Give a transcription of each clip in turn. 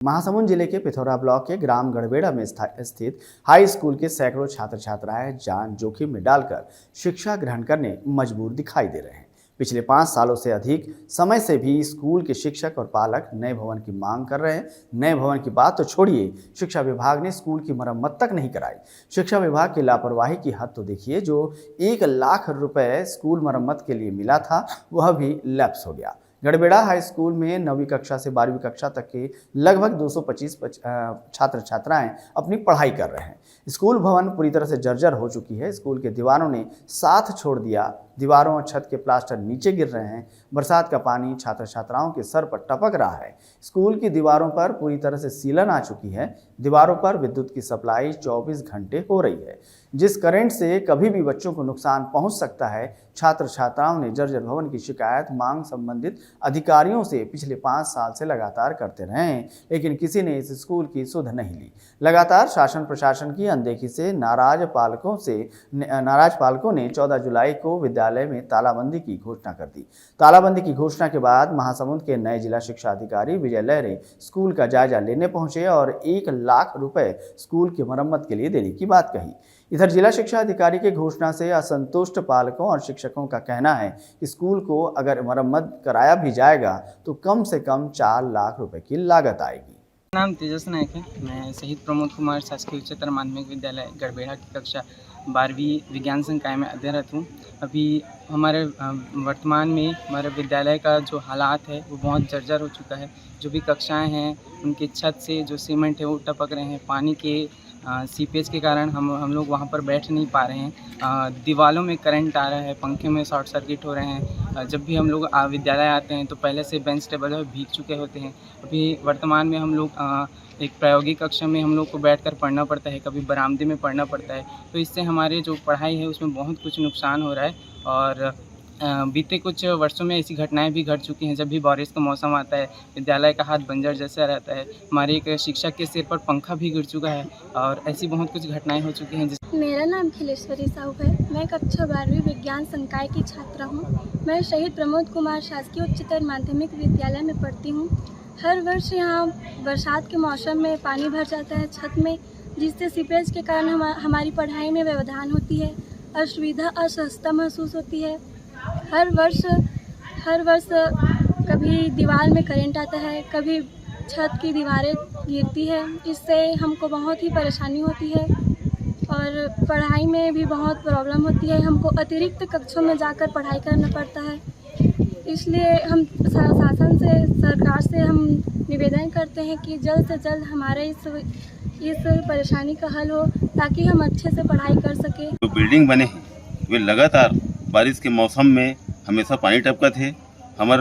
महासमुंद जिले के पिथौरा ब्लॉक के ग्राम गड़बेड़ा में स्थित हाई स्कूल के सैकड़ों छात्र छात्राएं जान जोखिम में डालकर शिक्षा ग्रहण करने मजबूर दिखाई दे रहे हैं। पिछले 5 सालों से अधिक समय से भी स्कूल के शिक्षक और पालक नए भवन की मांग कर रहे हैं। नए भवन की बात तो छोड़िए, शिक्षा विभाग ने स्कूल की मरम्मत तक नहीं कराई। शिक्षा विभाग की लापरवाही की हद तो देखिए, जो 1 लाख रुपए स्कूल मरम्मत के लिए मिला था वह भी लैप्स हो गया। गड़बेड़ा हाई स्कूल में 9वीं कक्षा से 12वीं कक्षा तक के लगभग 225 छात्र छात्राएं अपनी पढ़ाई कर रहे हैं। स्कूल भवन पूरी तरह से जर्जर हो चुकी है। स्कूल के दीवारों ने साथ छोड़ दिया। दीवारों और छत के प्लास्टर नीचे गिर रहे हैं। बरसात का पानी छात्र छात्राओं के सर पर टपक रहा है। स्कूल की दीवारों पर पूरी तरह से सीलन आ चुकी है। दीवारों पर विद्युत की सप्लाई 24 घंटे हो रही है, जिस करंट से कभी भी बच्चों को नुकसान पहुंच सकता है। छात्र छात्राओं ने जर्जर भवन की शिकायत मांग संबंधित अधिकारियों से पिछले 5 साल से लगातार करते रहे हैं, लेकिन किसी ने इस स्कूल की सुध नहीं ली। लगातार शासन प्रशासन की अनदेखी से नाराज पालकों ने 14 जुलाई को विद्यालय में तालाबंदी की घोषणा कर दी। तालाबंदी की घोषणा के बाद महासमुंद के नए जिला शिक्षा अधिकारी विजय लहरे स्कूल का जायजा लेने पहुंचे और 1 लाख रुपए स्कूल की मरम्मत के लिए देने की बात कही। इधर जिला शिक्षा अधिकारी की घोषणा से असंतुष्ट पालकों और शिक्षकों का कहना है कि स्कूल को अगर मरम्मत कराया भी जाएगा तो कम से कम 4 लाख रुपए की लागत आएगी। नाम तेजस नायक है। मैं शहीद प्रमोद कुमार शासकीय उच्चतर माध्यमिक विद्यालय गड़बेड़ा की कक्षा 12वीं विज्ञान संकाय में अध्ययनरत हूँ। अभी हमारे वर्तमान में हमारे विद्यालय का जो हालात है वो बहुत जर्जर हो चुका है। जो भी कक्षाएं हैं उनकी छत से जो सीमेंट है वो टपक रहे हैं। पानी के सीपेज के कारण हम लोग वहाँ पर बैठ नहीं पा रहे हैं। दीवारों में करंट आ रहा है, पंखे में शॉर्ट सर्किट हो रहे हैं। जब भी हम लोग विद्यालय आते हैं तो पहले से बेंच टेबल है भीग चुके होते हैं। अभी वर्तमान में हम लोग एक प्रायोगिक कक्षा में हम लोग को बैठकर पढ़ना पड़ता है, कभी बरामदे में पढ़ना पड़ता है। तो इससे हमारे जो पढ़ाई है उसमें बहुत कुछ नुकसान हो रहा है। और बीते कुछ वर्षों में ऐसी घटनाएं भी घट चुकी हैं। जब भी बारिश का मौसम आता है विद्यालय का हाथ बंजर जैसा रहता है। हमारे एक शिक्षक के सिर पर पंखा भी गिर चुका है और ऐसी बहुत कुछ घटनाएं हो चुकी हैं। मेरा नाम खिलेश्वरी साहू है। मैं कक्षा 12वीं विज्ञान संकाय की छात्रा हूँ। मैं शहीद प्रमोद कुमार शासकीय उच्चतर माध्यमिक विद्यालय में पढ़ती हूँ। हर वर्ष यहाँ बरसात के मौसम में पानी भर जाता है छत में, जिससे सीपेज के कारण हमारी पढ़ाई में व्यवधान होती है, असुविधा असहजता महसूस होती है। हर वर्ष कभी दीवार में करंट आता है, कभी छत की दीवारें गिरती है। इससे हमको बहुत ही परेशानी होती है और पढ़ाई में भी बहुत प्रॉब्लम होती है। हमको अतिरिक्त कक्षों में जाकर पढ़ाई करना पड़ता है। इसलिए हम शासन से, सरकार से हम निवेदन करते हैं कि जल्द से जल्द हमारे इस परेशानी का हल हो, ताकि हम अच्छे से पढ़ाई कर सकें। जो बिल्डिंग बने हैं वे लगातार बारिश के मौसम में हमेशा पानी टपकत है। हमार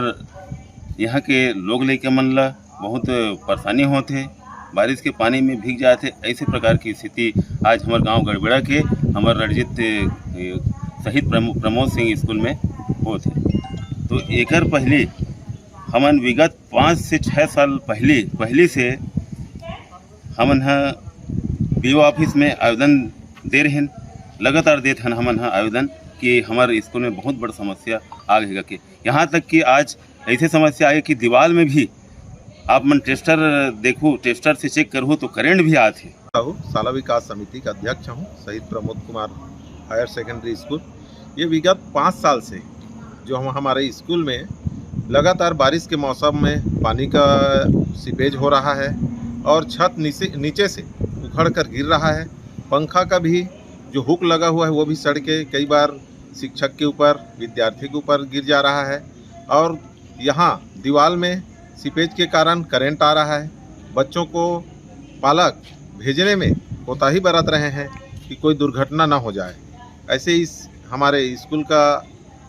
यहाँ के लोग लेके मन ला बहुत परेशानी होते है, बारिश के पानी में भीग जाते। ऐसे प्रकार की स्थिति आज हमारे गांव गड़बेड़ा के हमारे रणजीत शहीद प्रमोद सिंह स्कूल में होते। तो एकर पहले हमन विगत 5 से 6 साल पहले से हमन बीओ ऑफिस में आवेदन दे रहे हैं। लगातार देते हैं हमन आवेदन कि हमारे स्कूल में बहुत बड़ा समस्या आ गई कि यहाँ तक कि आज ऐसे समस्या आई कि दीवार में भी आप मन टेस्टर से चेक करो तो करंट भी आते। शाला विकास समिति का अध्यक्ष हूँ, शहीद Pramod Kumar higher secondary school. ये विगत 5 साल से जो हमारे स्कूल में लगातार बारिश के मौसम में पानी का सीपेज हो रहा है और छत नीचे से उखड़ कर गिर रहा है। पंखा का भी जो हुक लगा हुआ है वो भी सड़ के कई बार शिक्षक के ऊपर, विद्यार्थी के ऊपर गिर जा रहा है। और यहाँ दीवार में सीपेज के कारण करंट आ रहा है। बच्चों को पालक भेजने में कोताही बरत रहे हैं कि कोई दुर्घटना ना हो जाए। ऐसे इस हमारे स्कूल का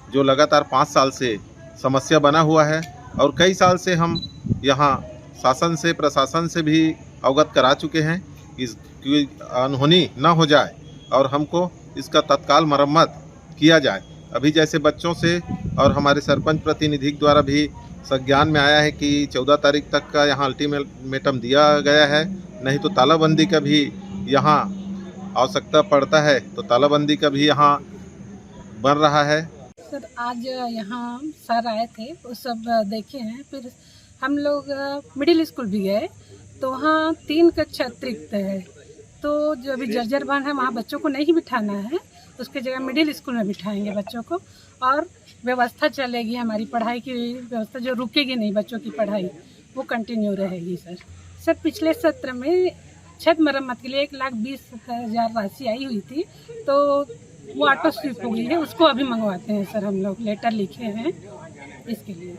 जो लगातार 5 साल से समस्या बना हुआ है और कई साल से हम यहाँ शासन से, प्रशासन से भी अवगत करा चुके हैं कि अनहोनी ना हो जाए और हमको इसका तत्काल मरम्मत किया जाए। अभी जैसे बच्चों से और हमारे सरपंच प्रतिनिधि द्वारा भी संज्ञान में आया है कि 14 तारीख तक का यहाँ अल्टीमेटम दिया गया है, नहीं तो तालाबंदी का भी यहाँ आवश्यकता पड़ता है, तो तालाबंदी का भी यहाँ बन रहा है। सर आज यहाँ सर आए थे, वो सब देखे हैं। फिर हम लोग मिडिल स्कूल भी गए तो वहाँ 3 कक्षा अतिरिक्त है। तो जो अभी जर्जर बन है वहाँ बच्चों को नहीं बिठाना है, उसके जगह मिडिल स्कूल में बिठाएंगे बच्चों को। और व्यवस्था चलेगी, हमारी पढ़ाई की व्यवस्था जो रुकेगी नहीं, बच्चों की पढ़ाई वो कंटिन्यू रहेगी सर। पिछले सत्र में छत मरम्मत के लिए 1,20,000 राशि आई हुई थी, तो वो ऑटो स्विप हो गई है, उसको अभी मंगवाते हैं सर। हम लोग लेटर लिखे हैं इसके लिए।